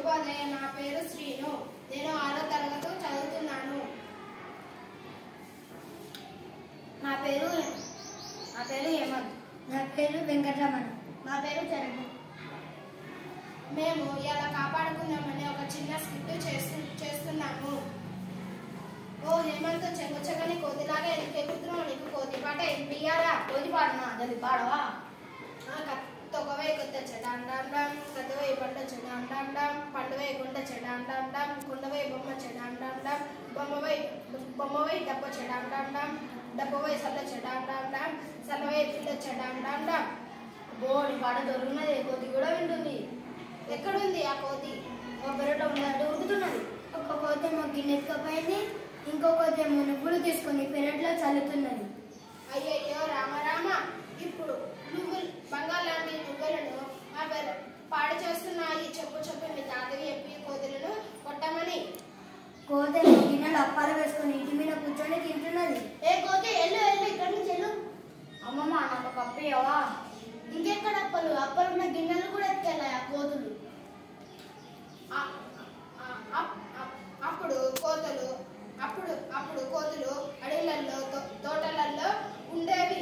శుభోదయ. నా పేరు శ్రీను. నేను 6వ తరగతి చదువుతున్నాను. నా పేరు హేమంత్. నా పేరు వెంకటరమణ. నా పేరు చరణ్. మేము ఇలా కాపాడుకుందామని ఒక చిన్న స్కిట్ చేస్తున్నాము. ఓ హేమంత్, చెగని కోతిలాగా ఎక్కెక్కుతున్నావు. నీకు కోతి పాట ఎంపియారా? కోతి పాటనా? అది పాడవా? తొగవై కొత్త చెడాం డాం డాం, కదవై పంట చెడాం డాం డాం, పండువై కొండ చెడాం డాం డాం, కొండవై బొమ్మ చెడాం డాం డాం, బొమ్మవై డబ్బ చెడాం డాం డాం, డబ్బవై సల్ల చెడాం డాం డాం, సల్లవై పిల్ల చెడాం డాం డాం. బోడి పాట దొరుకుతున్నది. కోతి కూడా వింటుంది. ఎక్కడుంది ఆ కోతి? ఒక పెరట్లో ఉన్నదంటే ఉరుకుతున్నది. ఒక కోతి ఏమో గిన్నెత్తుకపోయింది, ఇంకో కోతి ఏమో నువ్వులు తీసుకొని పెరట్లో చల్లుతున్నది. అయ్యయ్యో రామ, ఇప్పుడు నువ్వు బంగారు లాంటి నువ్వులను పాడు చేస్తున్నాయి. చెప్పు మీ తాతవి చెప్పి కోతులను కొట్టమని. కోతి గిన్నెలు అప్పాలు వేసుకొని ఇంటి మీద కూర్చొని తింటున్నది. ఏ కోతి, ఎల్లు ఇక్కడి నుంచి ఎల్లు. అమ్మమ్మ, నాకు కప్పు ఇవ్వవా? ఇంకెక్కడ అప్పలున్న గిన్నెలు కూడా ఎత్తుకెళ్ళాయి ఆ కోతులు. అప్పుడు కోతులు అడవులలో తోటలలో ఉండేవి.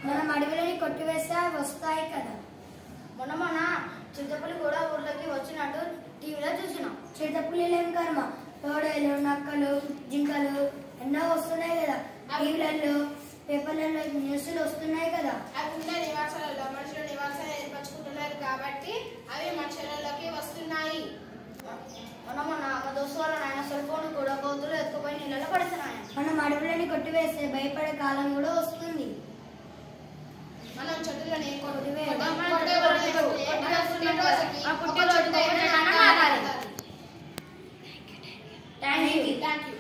మనం అడవిలోని కొట్టివేస్తే వస్తాయి కదా. మన చిరుతపులి కూడా ఊర్లోకి వచ్చినట్టు టీవీలో చూసినాం. చిరుతపులిలేం కర్మ, తోడేలు, నక్కలు, జింకలు ఎన్నో వస్తున్నాయి కదా. టీవీలలో, పేపర్లలో న్యూస్లు వస్తున్నాయి కదా. అవి ఉండే నివాసాలలో మనుషులు నివాసం ఏర్పరచుకుంటున్నారు కాబట్టి అవి మనుషులలోకి వస్తున్నాయి. మన దోస్తు వాళ్ళ నాయన సెల్ ఫోన్ కూడా కోతులు ఎత్తుకుపోయి నీళ్ళలో పడుతున్నాయి. మనం అడవులని కొట్టివేస్తే భయపడే కాలం కూడా వస్తుంది. మనం చెట్లని థ్యాంక్ యూ.